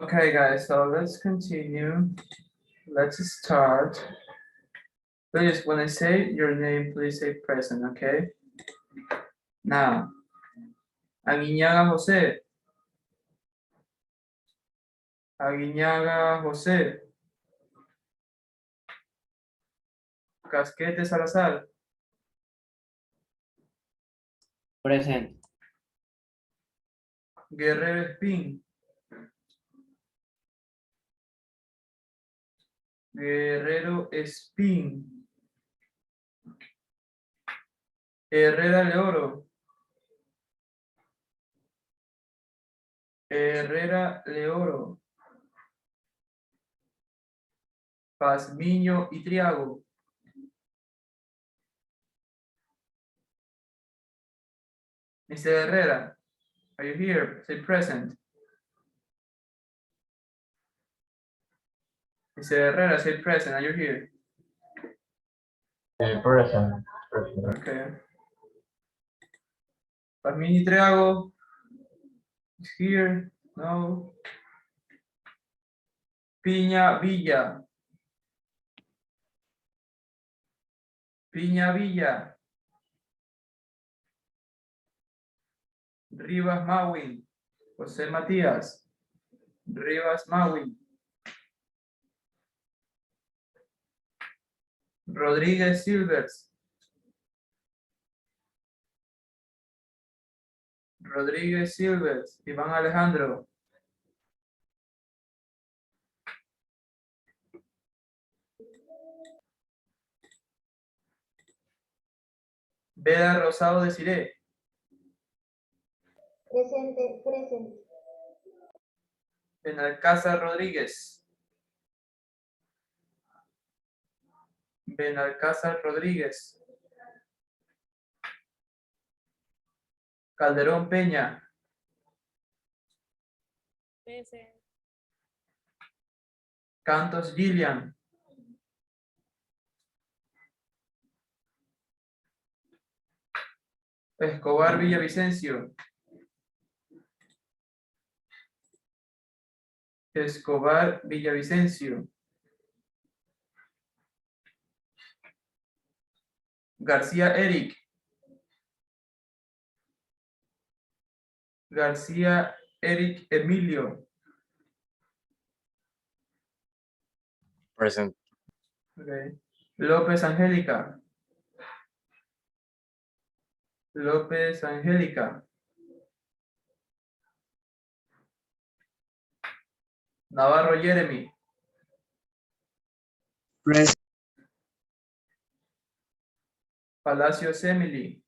Okay, guys, so let's continue. Let's start. Please, when I say your name, please say present, okay? Now, Aguiñaga José. Aguiñaga José. Casquete Salazar. Present. Guerrero Espín. Guerrero Espín. Herrera Leoro. Herrera Leoro. Pazmiño y Triago. Mr. Herrera, are you here? Say present. Mr. Herrera, say present. Are you here? Present. Okay. Pazmiño y Triago is here. No. Piña Villa. Piña Villa. Rivas Mawin. José Matías. Rivas Mawin. Rodríguez Silvers. Rodríguez Silvers. Iván Alejandro. Veda Rosado Desiré. Presente, presente. Benalcázar Rodríguez. Benalcázar Rodríguez. Calderón Peña. Presente. Cantos Gillian. Escobar Villavicencio. Escobar Villavicencio. García Eric. García Eric Emilio. Present. Okay. López Angélica. López Angélica. Navarro Jeremy. Present. Palacios Emily.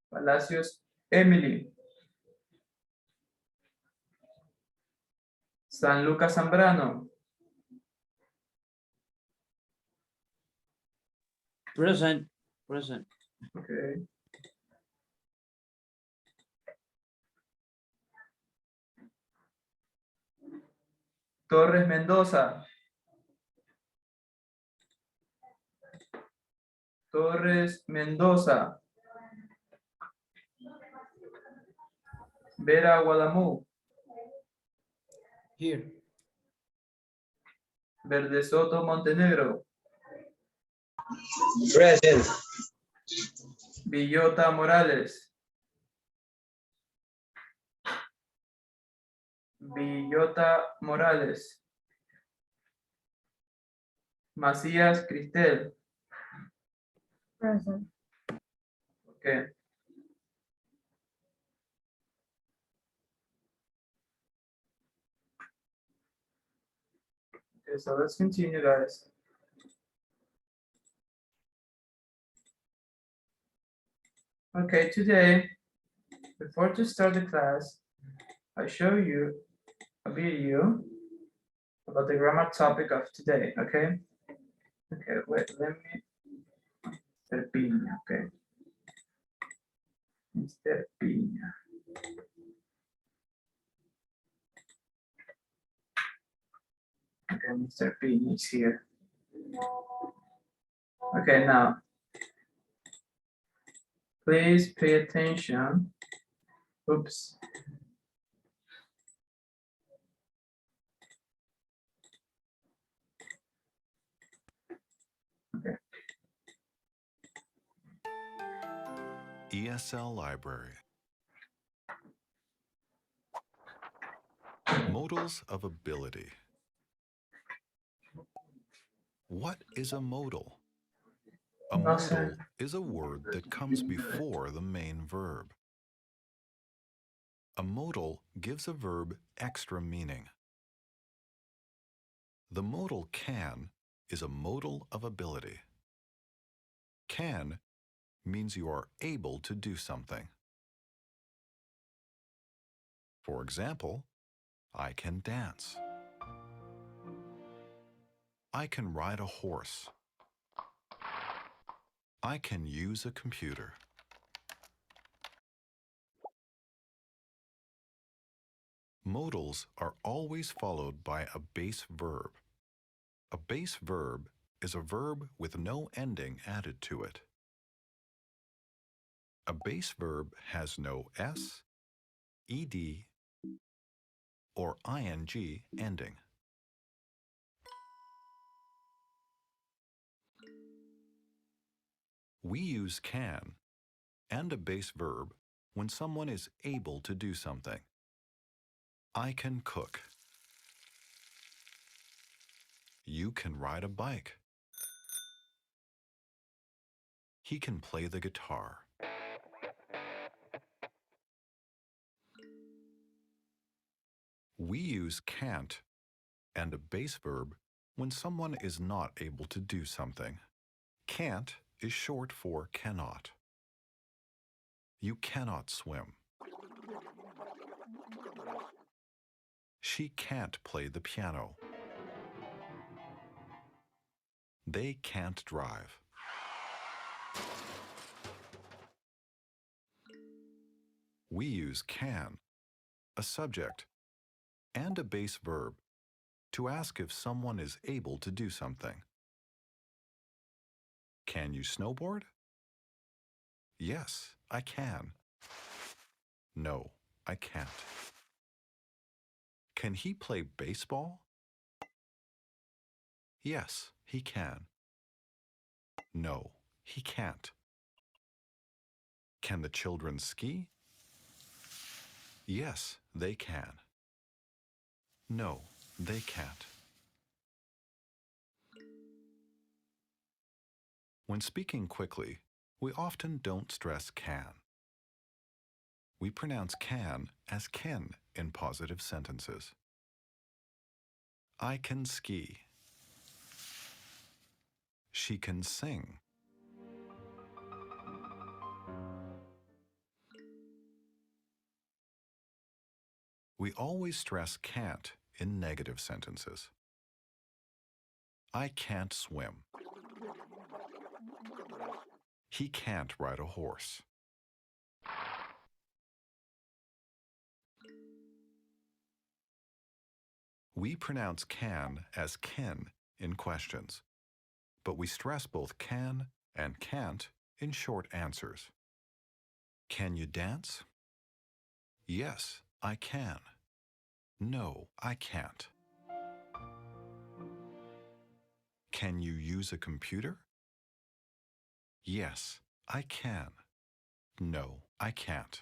Palacios Emily. San Lucas Zambrano. Present. Present. Okay. Torres Mendoza. Torres Mendoza. Vera Guadamú. Here. Verde Soto Montenegro. Present. Villota Morales. Villota Morales. Macías Cristel. Presente. Okay. Okay, so let's continue, guys. Okay, today, before to start the class, I show you a video about the grammar topic of today, okay? Okay, wait, let me, Mr. Piña, okay? Mr. Piña. Okay, Mr. Piña is here. Okay, now, please pay attention Oops. Okay. ESL Library. Modals of ability. What is a modal? A No, sir. modal is a word that comes before the main verb. A modal gives a verb extra meaning. The modal can is a modal of ability. Can means you are able to do something. For example, I can dance. I can ride a horse. I can use a computer. Modals are always followed by a base verb. A base verb is a verb with no ending added to it. A base verb has no s, ed, or ing ending. We use can and a base verb when someone is able to do something. I can cook. You can ride a bike. He can play the guitar. We use can't and a base verb when someone is not able to do something. Can't is short for cannot. You cannot swim. She can't play the piano. They can't drive. We use can, a subject, and a base verb to ask if someone is able to do something. Can you snowboard? Yes, I can. No, I can't. Can he play baseball? Yes, he can. No, he can't. Can the children ski? Yes, they can. No, they can't. When speaking quickly, we often don't stress can. We pronounce can as can in positive sentences. I can ski. She can sing. We always stress can't in negative sentences. I can't swim. He can't ride a horse. We pronounce can as can in questions, but we stress both can and can't in short answers. Can you dance? Yes, I can. No, I can't. Can you use a computer? Yes, I can. No, I can't.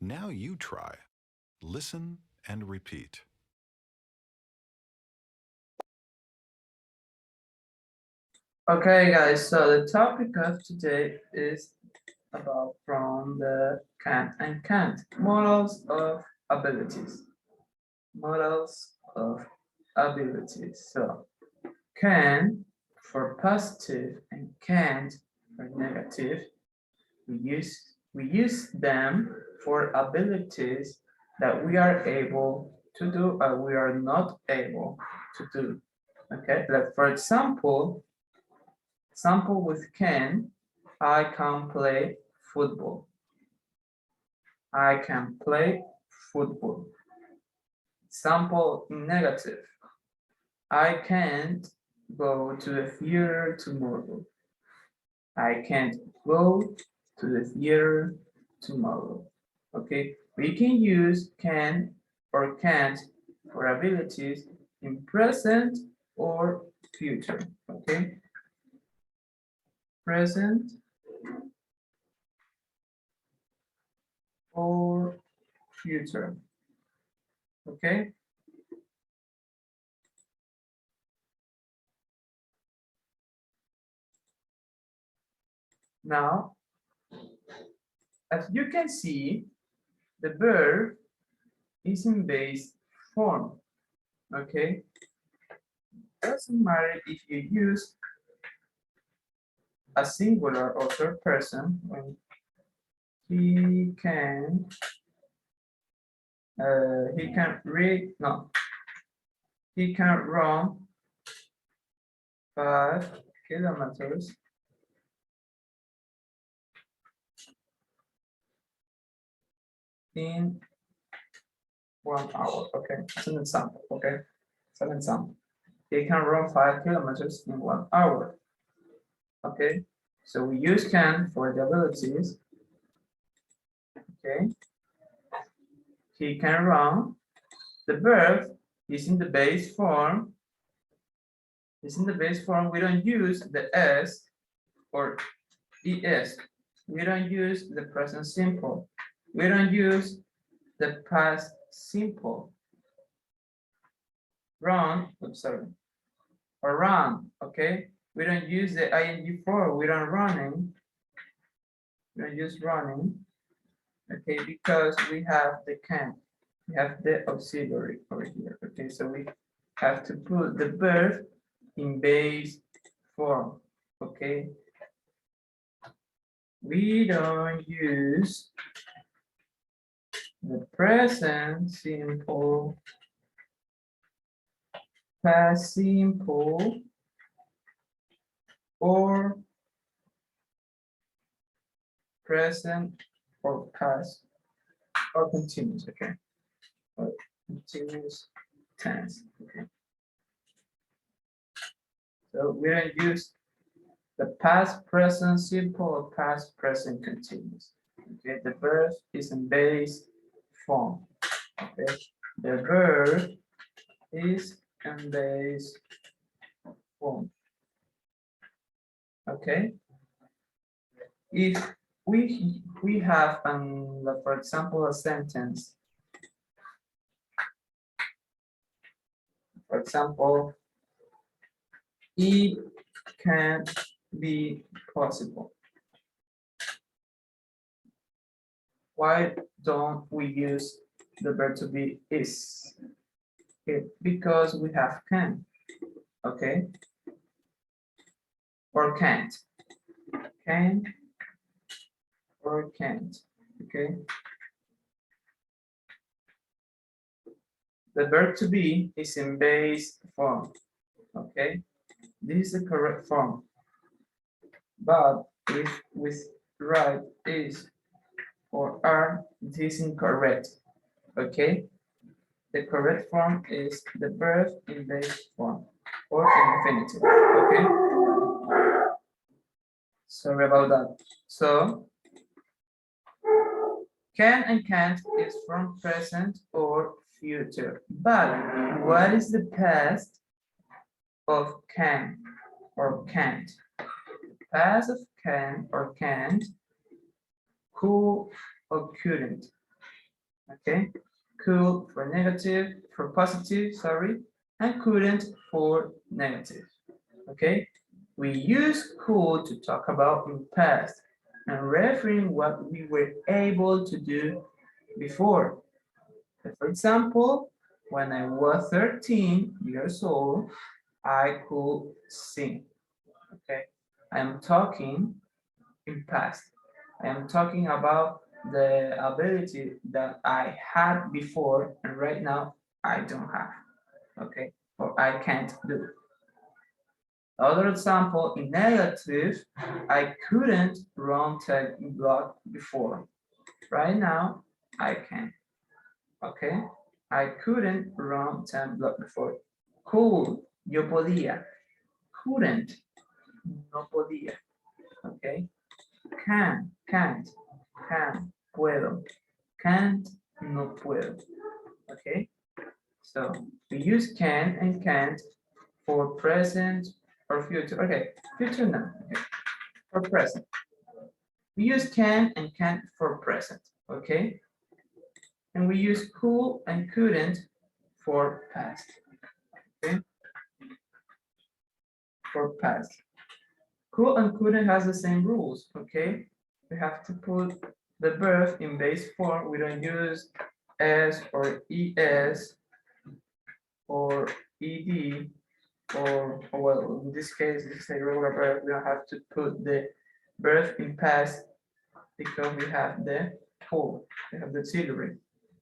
Now you try. Listen and repeat. Okay, guys, so the topic of today is about from the can and can't, models of abilities. Models of abilities. So can for positive and can't for negative. We use them for abilities that we are able to do or we are not able to do. Okay, like for example with can, I can play football. I can play football. Example negative. I can't go to the theater tomorrow. I can't go to the theater tomorrow. Okay, we can use can or can't for abilities in present or future. Okay, present or future. Okay. Now, as you can see, the verb is in base form. Okay. Doesn't matter if you use a singular or third person when he can read, no, he can run 5 kilometers in 1 hour. Okay, it's an example. Okay, it's an example. He can run 5 kilometers in 1 hour. Okay, so we use can for the abilities. Okay, he can run. The verb is in the base form. It's in the base form. We don't use the s or es. We don't use the present simple. We don't use the past simple. Run, oops, sorry, or run, okay? We don't use the ing form. We don't running. We don't use running, okay? Because we have the can. We have the auxiliary over here, okay? So we have to put the verb in base form, okay? We don't use the present simple, past simple, or present or past or continuous, okay? Or continuous tense, okay? So we don't use the past present simple or past present continuous. Okay, the verb is in base form. Okay, the verb is in base form. Okay, if we have for example a sentence. For example, it can be possible. Why don't we use the verb to be is? Okay, because we have can, okay? Or can't. Can or can't, okay? The verb to be is in base form, okay? This is the correct form. But if we write is or are, this is incorrect, okay? The correct form is the verb in base form or infinitive, okay? Sorry about that. So, can and can't is from present or future. But what is the past of can or can't? Past of can or can't, could or couldn't. Okay, could for negative, for positive, sorry, and couldn't for negative. Okay, we use could to talk about in past and referring what we were able to do before. For example, when I was 13 years old, I could sing. Okay, I am talking in past. I am talking about the ability that I had before and right now I don't have. Okay, or I can't do. Other example, in negative, I couldn't run 10 block before. Right now, I can. Okay, I couldn't run 10 block before. Could, yo podía. Couldn't, no podía. Okay, can't, puedo, can't, no puedo. Okay, so we use can and can't for present or future. Okay, future now. Okay. For present. We use can and can't for present. Okay, and we use could and couldn't for past. Okay, for past. Could and couldn't has the same rules. Okay, we have to put the verb in base form. We don't use s or es or ed or well, in this case, it's a regular verb. We don't have to put the verb in past because we have the could. We have the auxiliary.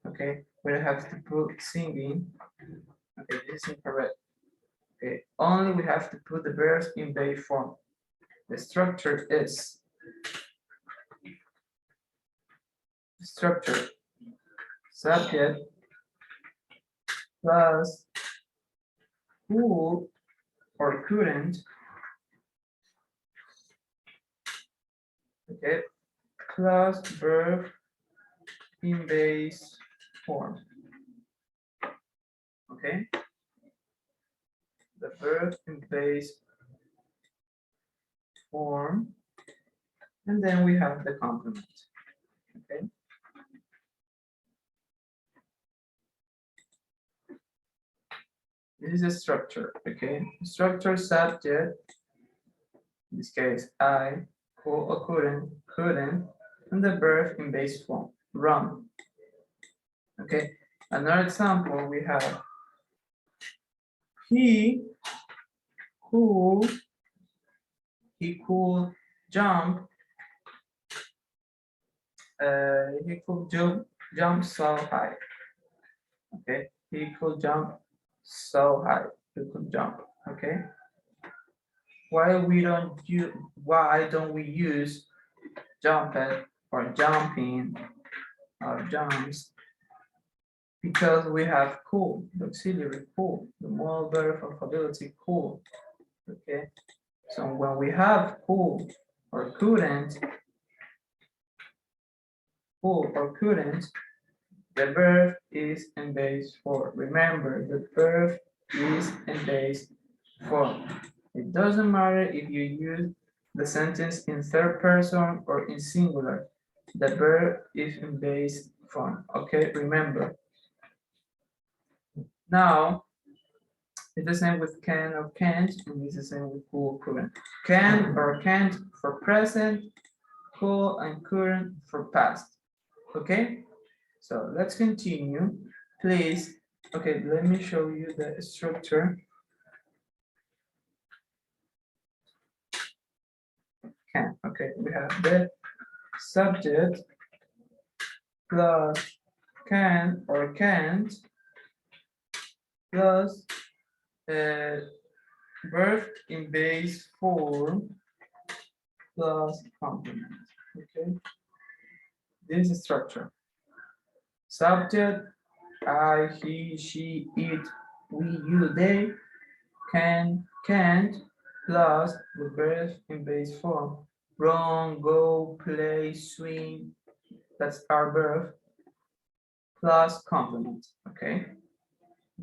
Okay, we don't have to put singing. Okay, this is incorrect. Okay, only we have to put the verbs in base form. The structure is structure subject plus could or couldn't. Okay, plus verb in base form. Okay, the verb in base form, and then we have the complement. Okay, this is a structure. Okay, structure subject, in this case I, could or couldn't, and the verb in base form, run. Okay, another example we have he could jump. He could jump so high. Okay, he could jump so high. He could jump. Okay. Why don't we use jumped or jumping or jumps? Because we have cool, the auxiliary cool, the modal verb of ability cool. Okay, so when we have cool or couldn't, the verb is in base form. Remember, the verb is in base form. It doesn't matter if you use the sentence in third person or in singular. The verb is in base form. Okay, remember. Now, it's the same with can or can't, and it's the same with could or couldn't. Can or can't for present, could and couldn't for past. Okay, so let's continue, please. Okay, let me show you the structure. Can, okay, we have the subject plus can or can't plus verb in base form plus complement. Okay, this is structure. Subject I, he, she, it, we, you, they, can, can't, plus the verb in base form. Run, go, play, swim, that's our verb, plus complement, okay?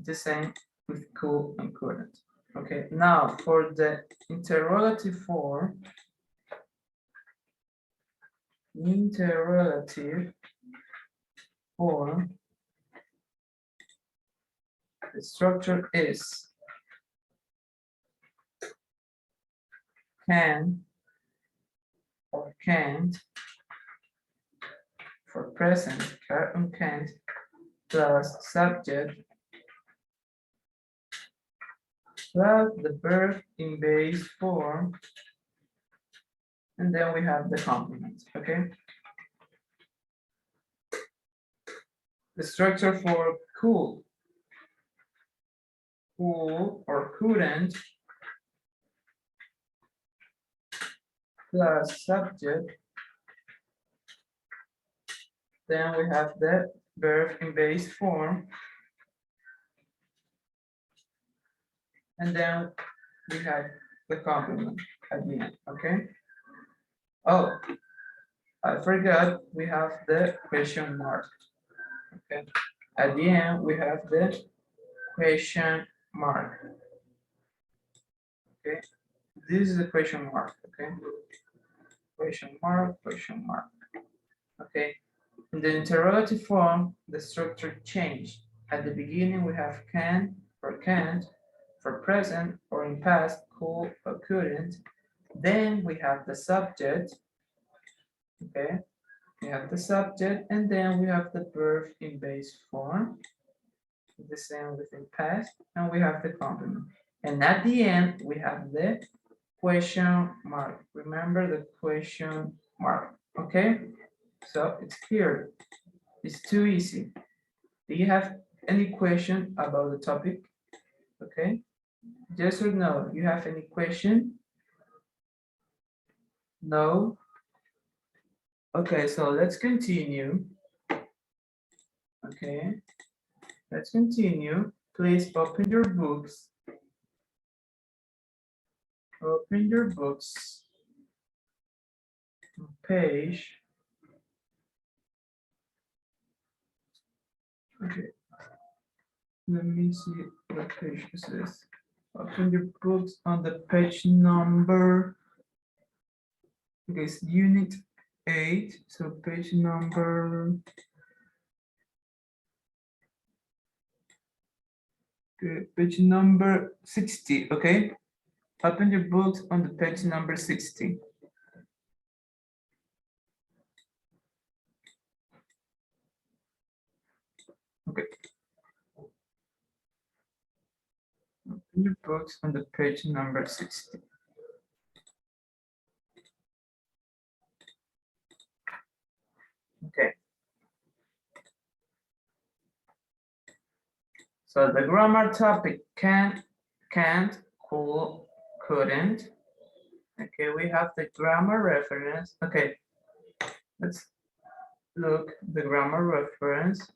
The same with could and couldn't. Okay, now for the interrogative form, the structure is can or can't for present, can and can't, plus subject plus the verb in base form, and then we have the complement. Okay, the structure for could or couldn't plus subject, then we have the verb in base form, and then we have the complement at the end. Okay, oh, I forgot we have the question mark. Okay. At the end, we have the question mark. Okay. This is the question mark. Okay. Question mark, question mark. Okay. In the interrogative form, the structure changed. At the beginning, we have can or can't, for present or in past, could or couldn't. Then we have the subject. Okay. We have the subject, and then we have the verb in base form. The same with in past, and we have the complement. And at the end, we have the question mark. Remember the question mark. Okay. So it's clear. It's too easy. Do you have any question about the topic? Okay. Yes or no? You have any question? No? Okay, so let's continue. Okay. Let's continue. Please open your books. Open your books. Page. Okay. Let me see what page this is. Open your books on the page number. Okay, it's unit 8. So page number. Okay, page number 60. Okay. Open your books on the page number 60. Okay. Open your books on the page number 60. Okay. So the grammar topic can, can't, could, couldn't. Okay, we have the grammar reference. Okay, let's look the grammar reference.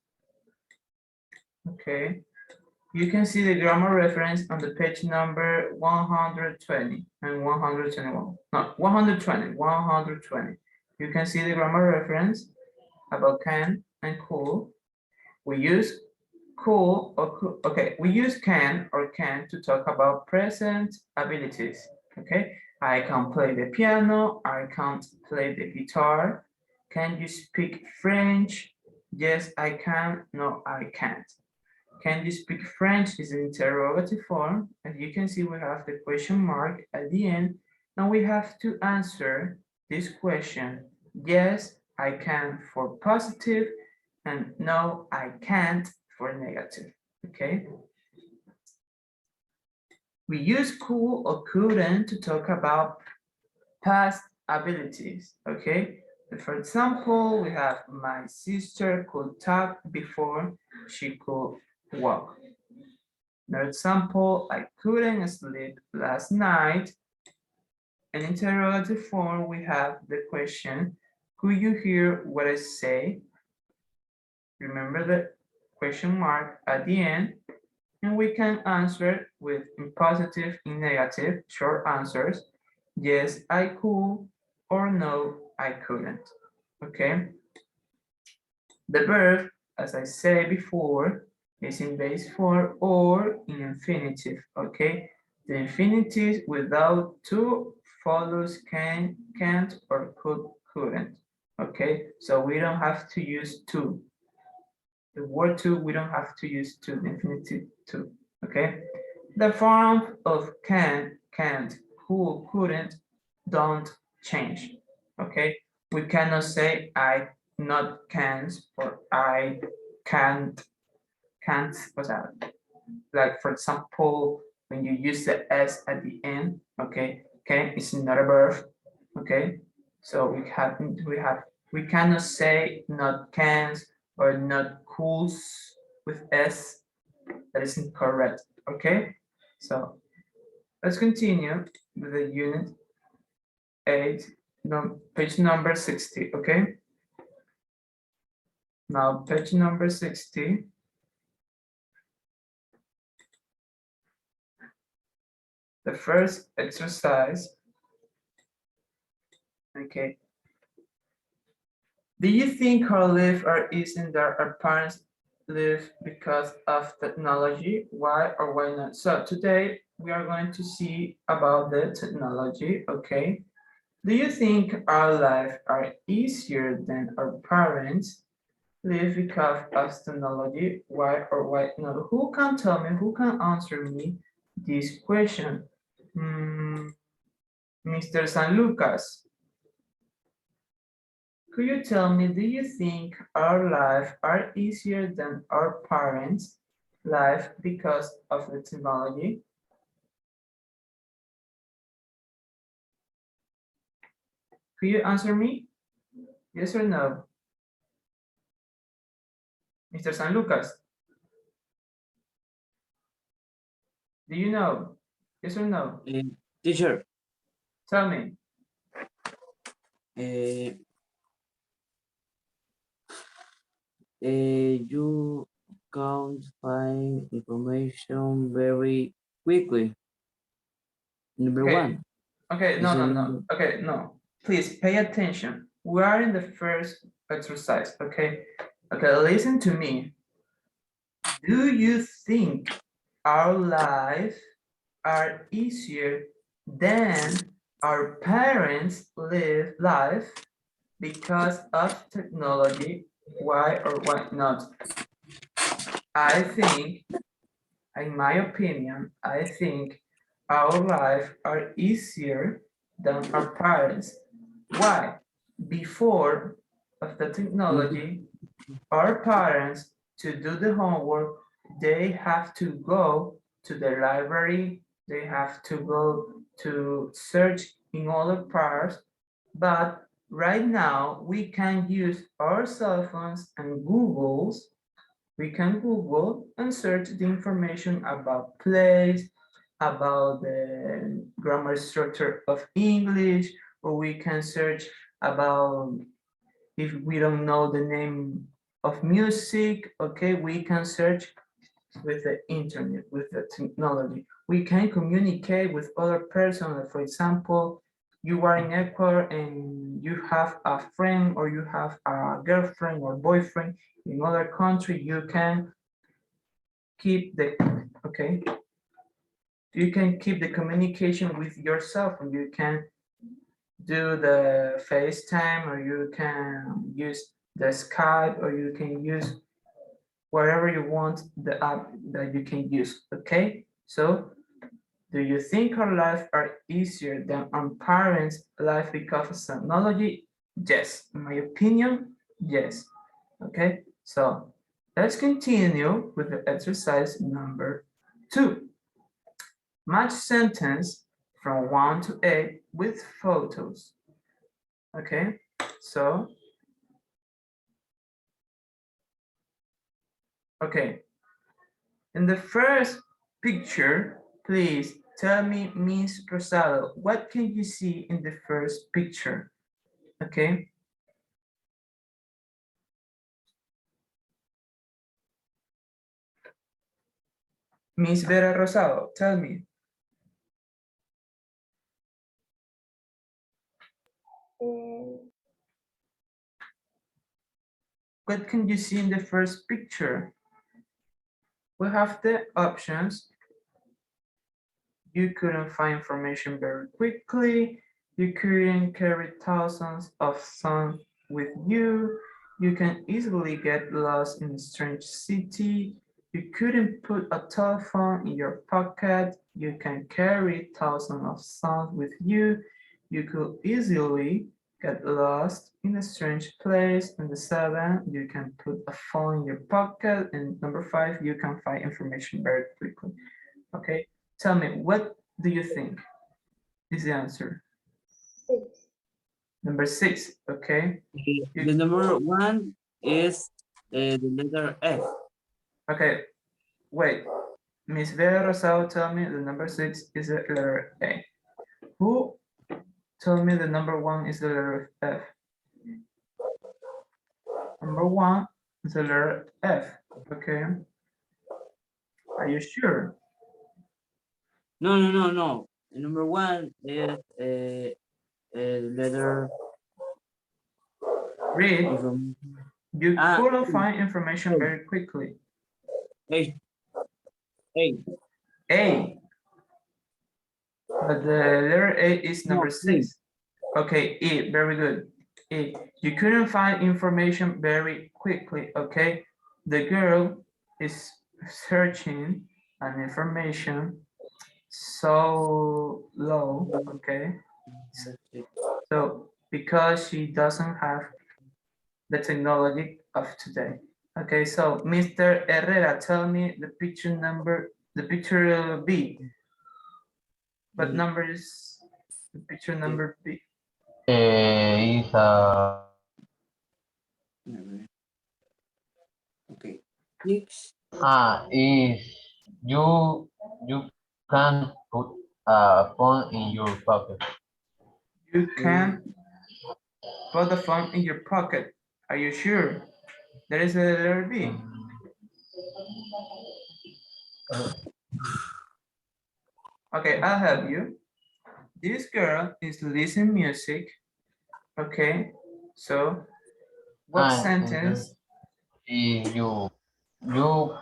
Okay, you can see the grammar reference on the page number 120 and 121. No, 120. You can see the grammar reference about can and could. We use could or could. Okay, we use can or can to talk about present abilities. Okay, I can play the piano. I can't play the guitar. Can you speak French? Yes, I can. No, I can't. Can you speak French is an interrogative form. As you can see, we have the question mark at the end, and we have to answer this question. Yes, I can for positive, and no, I can't for negative. Okay. We use could or couldn't to talk about past abilities. Okay. For example, we have my sister could talk before she could walk. Another example, I couldn't sleep last night. In interrogative form, we have the question, could you hear what I say? Remember the question mark at the end, and we can answer with in positive, in negative, short answers. Yes, I could, or no, I couldn't. Okay. The verb, as I said before, is in base form or in infinitive. Okay. The infinitive without to follows can, can't, or could, couldn't. Okay. So we don't have to use to. The word to, we don't have to use to, the infinitive to. Okay. The form of can, can't, could, couldn't don't change. Okay. We cannot say I not can't or I can't, what's that? Like for example, when you use the S at the end, okay, can is not a verb, okay. So we cannot say not cans or not cools with S. That is incorrect, okay. So let's continue with the unit 8, no, page number 60, okay. Now page number 60. The first exercise, okay. Do you think our life are easy that our parents live because of technology? Why or why not? So today we are going to see about the technology, okay? Do you think our life are easier than our parents live because of technology? Why or why not? Who can tell me, who can answer me this question? Mr. San Lucas, could you tell me, do you think our life are easier than our parents' life because of the technology? Could you answer me? Yes or no? Mr. San Lucas, do you know? Yes or no? Teacher, Tell me. uh, you can't find information very quickly. Number Okay. one Okay, is no, a no, number. no. Okay, no. Please pay attention. We are in the first exercise, okay? Okay, listen to me. Do you think our life are easier than our parents live life because of technology? Why or why not? I think, in my opinion, I think our life are easier than our parents. Why? Before of the technology, our parents, to do the homework, they have to go to the library, they have to go to search in other parts, but right now we can use our cell phones and Google's. We can Google and search the information about place, about the grammar structure of English, or we can search about, if we don't know the name of music, okay, we can search with the internet, with the technology. We can communicate with other persons. For example, you are in Ecuador and you have a friend or you have a girlfriend or boyfriend in other country, you can keep the, okay, you can keep the communication with yourself and you can do the FaceTime or you can use the Skype or you can use wherever you want the app that you can use, okay? So do you think our life are easier than our parents' life because of technology? Yes, in my opinion, yes, okay? So let's continue with the exercise number 2. Match sentence from 1 to 8 with photos, okay? So, okay, in the first picture, please tell me, Miss Rosado, what can you see in the first picture? Okay. Miss Vera Rosado, tell me. What can you see in the first picture? We have the options. You couldn't find information very quickly. You couldn't carry thousands of songs with you. You can easily get lost in a strange city. You couldn't put a telephone in your pocket. You can carry thousands of songs with you. You could easily get lost in a strange place. And the 7, you can put a phone in your pocket. And number 5, you can find information very quickly. Okay, tell me, what do you think is the answer? 6. Number 6, okay? The number one is the letter F. Okay, wait. Miss Vera Rosado tell me the number 6 is the letter A. Who told me the number 1 is the letter F? Number 1 is the letter F, okay? Are you sure? No. The number one is letter Read. You Ah, couldn't find information oh. very quickly. Hey. Hey. A. But the letter A is number No, 6. Okay, E, very good. E. You couldn't find information very quickly. Okay, the girl is searching an information so low. Okay, so because she doesn't have the technology of today. Okay, so Mr. Herrera, tell me the picture number, the picture B. What number is the picture number B? Is Okay. Next. is you can put a phone in your pocket. You can put the phone in your pocket. Are you sure? There is a letter B. Okay, I'll help you. This girl is listening music. Okay, so what sentence? Is you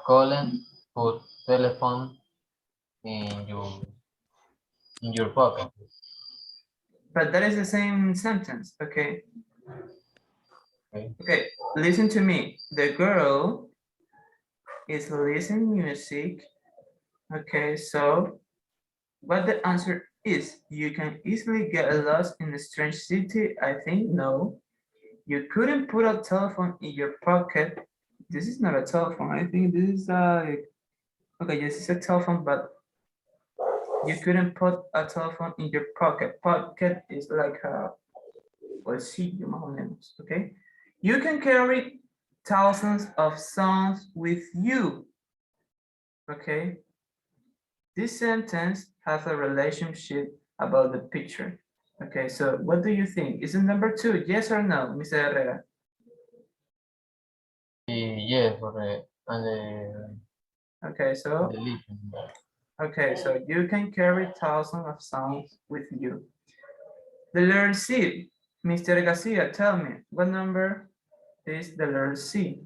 calling put telephone in your pocket. But that is the same sentence. Okay. Okay. Okay, listen to me. The girl is listening music. Okay, so what the answer is, you can easily get lost in a strange city. I think no. You couldn't put a telephone in your pocket. This is not a telephone. I think this is okay, yes, it's a telephone, but you couldn't put a telephone in your pocket. Pocket is like a bolsillo, más o menos, okay? You can carry thousands of songs with you, okay? This sentence has a relationship about the picture. Okay, so what do you think? Is it number 2, yes or no, Mr. Herrera? Yes, correct. And Okay, so the listen. okay, so you can carry thousands of songs with you. The letter C, Mr. Garcia, tell me, what number is the letter C?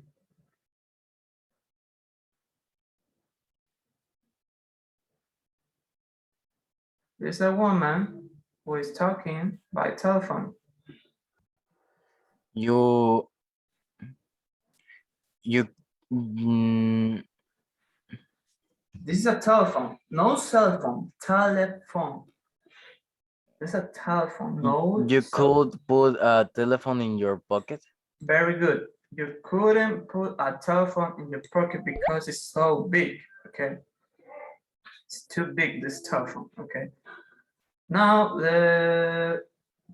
There's a woman who is talking by telephone. You mm, This is a telephone, no cell phone, telephone. It's a telephone, no. you cell- could put a telephone in your pocket. Very good. You couldn't put a telephone in your pocket because it's so big, okay? It's too big, this telephone, okay? Now, the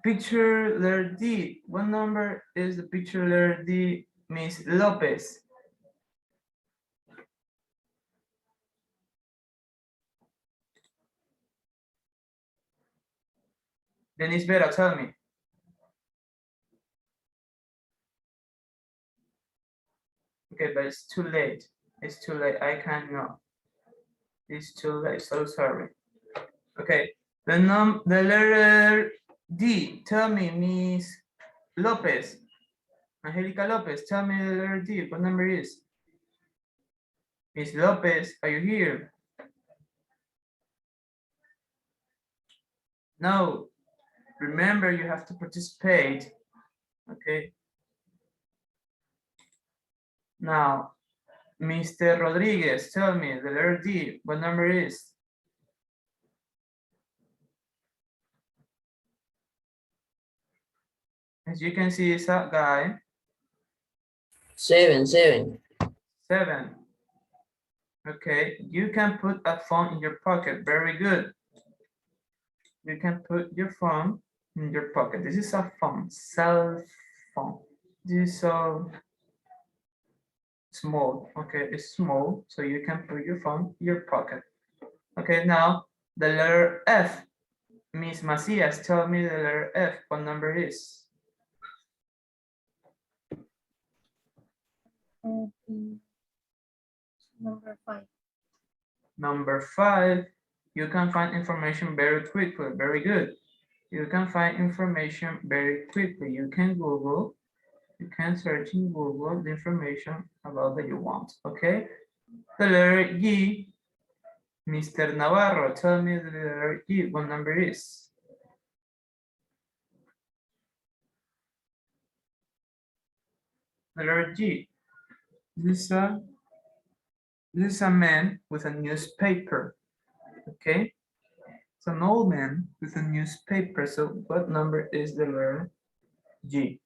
picture letter D. What number is the picture letter D, Miss Lopez? Denise Vera, tell me. Okay, but it's too late. It's too late. I cannot. It's too late. So sorry. Okay. The letter D. Tell me, Miss Lopez. Angelica Lopez. Tell me the letter D. What number is? Miss Lopez, are you here? No. Remember, you have to participate. Okay. Now, Mr. Rodriguez, tell me the letter D. What number is? As you can see, it's that guy. 7. 7. Okay, you can put a phone in your pocket. Very good. You can put your phone in your pocket. This is a phone, cell phone. This is so small. Okay, it's small, so you can put your phone in your pocket. Okay, now the letter F. Miss Macias, tell me the letter F. What number is? Number 5. Number 5, you can find information very quickly. Very good. You can find information very quickly. You can Google you can search in Google the information about that you want, okay? The letter G, Mr. Navarro, tell me the letter G, what number is? The letter G. This is a man with a newspaper, okay? It's an old man with a newspaper. So what number is the letter G?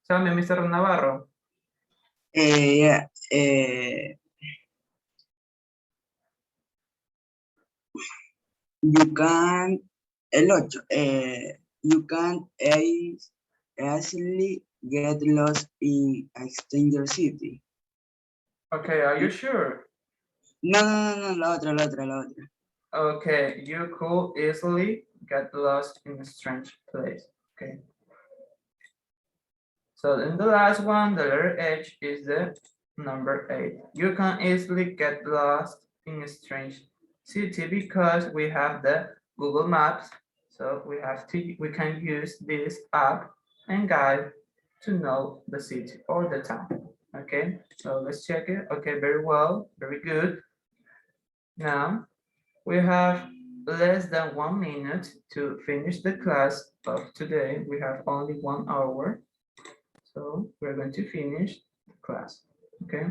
Tell me, Mr. Navarro. Yeah. You can, el 8, you can easily get lost in a stranger city. Okay, are you sure? No, la otra. Okay, you could easily get lost in a strange place. Okay. So in the last one, the letter H is the number 8. You can easily get lost in a strange city because we have the Google Maps. So we can use this app and guide to know the city or the town. Okay, so let's check it. Okay, very well, very good. Now we have less than 1 minute to finish the class of today. We have only 1 hour. So we're going to finish the class, okay?